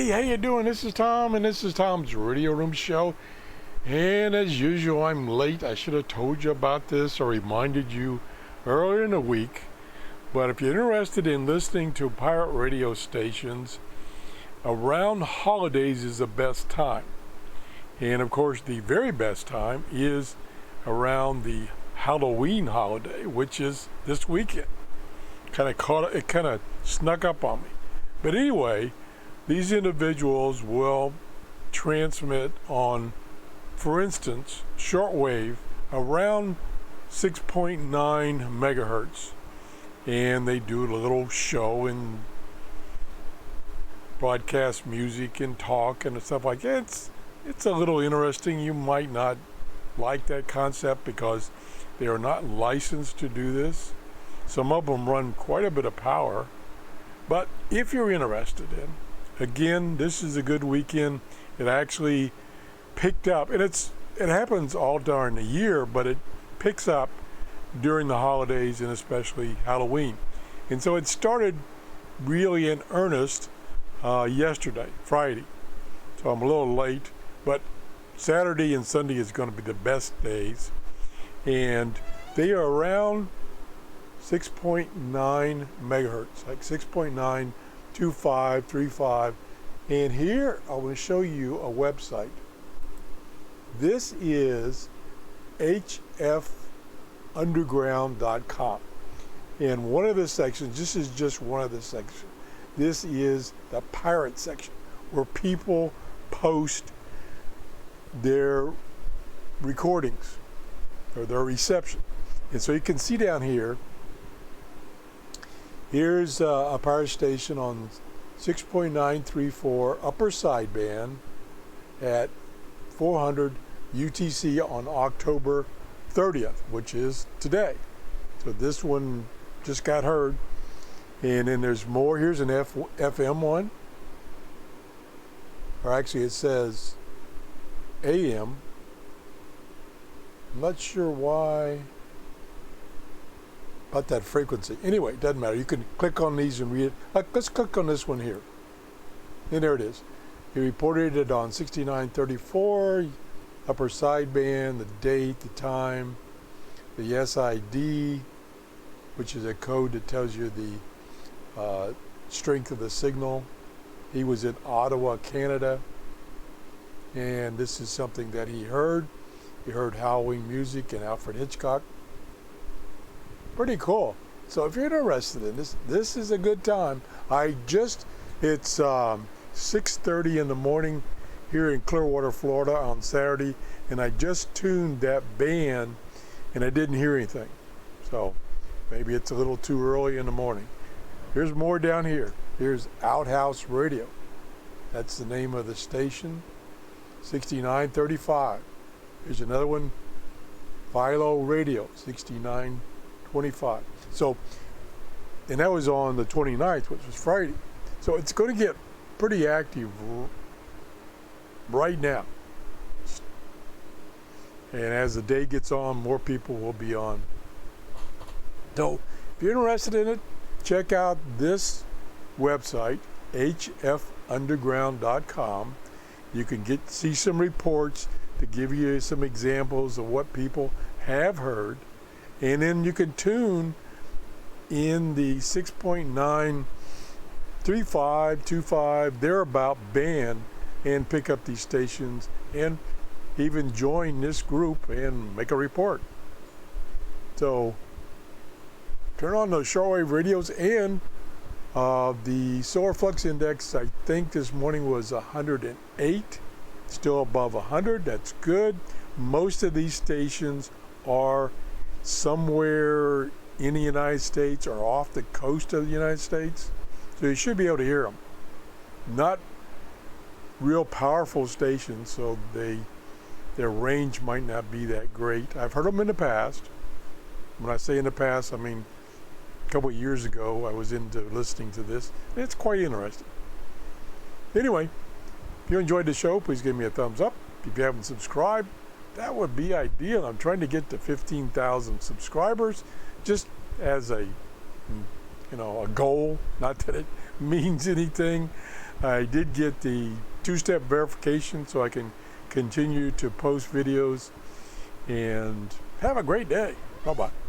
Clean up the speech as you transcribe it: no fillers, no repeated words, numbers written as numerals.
Hey, how you doing? This is Tom, and this is Tom's Radio Room Show. And as usual, I'm late. I should have told you about this or reminded you earlier in the week. But if you're interested in listening to pirate radio stations, around holidays is the best time. And of course, the very best time is around the Halloween holiday, which is this weekend. It kind of snuck up on me. But anyway, these individuals will transmit on, for instance, shortwave around 6.9 megahertz. And they do a little show and broadcast music and talk and stuff like that. It's a little interesting. You might not like that concept because they are not licensed to do this. Some of them run quite a bit of power. But if you're interested in, again, this is a good weekend. It actually picked up, and it happens all during the year, but it picks up during the holidays and especially Halloween. And so it started really in earnest yesterday, Friday. So I'm a little late, but Saturday and Sunday is going to be the best days. And they are around 6.9 megahertz, like 6.92535. And here I want to show you a website. This is hfunderground.com. And one of the sections, this is just one of the sections. This is the pirate section where people post their recordings or their reception. And so you can see down here, here's a pirate station on 6.934 upper sideband at 400 UTC on October 30th, which is today. So this one just got heard. And then there's more. Here's an FM one. Or actually it says AM. I'm not sure why about that frequency. Anyway, it doesn't matter. You can click on these and read it. Let's click on this one here. And there it is. He reported it on 6934, upper sideband, the date, the time, the SID, which is a code that tells you the strength of the signal. He was in Ottawa, Canada, and this is something that he heard. He heard Halloween music and Alfred Hitchcock. Pretty cool. So if you're interested in this, this is a good time. It's 6:30 in the morning here in Clearwater, Florida on Saturday, and I just tuned that band and I didn't hear anything. So maybe it's a little too early in the morning. Here's more down here. Here's Outhouse Radio. That's the name of the station, 6935. Here's another one, Philo Radio, 6925. So, and that was on the 29th, which was Friday. So it's going to get pretty active right now. And as the day gets on, more people will be on. So if you're interested in it, check out this website, hfunderground.com. You can see some reports to give you some examples of what people have heard. And then you can tune in the 6.93525 thereabout band and pick up these stations and even join this group and make a report. So turn on those shortwave radios, and the solar flux index, I think this morning was 108, still above 100. That's good. Most of these stations are somewhere in the United States or off the coast of the United States, so you should be able to hear them. Not real powerful stations, so their range might not be that great. I've heard them in the past. When I say in the past, I mean a couple of years ago I was into listening to this. It's quite interesting. Anyway, if you enjoyed the show, please give me a thumbs up. If you haven't subscribed, that would be ideal. I'm trying to get to 15,000 subscribers, just as a goal. Not that it means anything, I did get the two-step verification so I can continue to post videos, and have a great day. Bye-bye.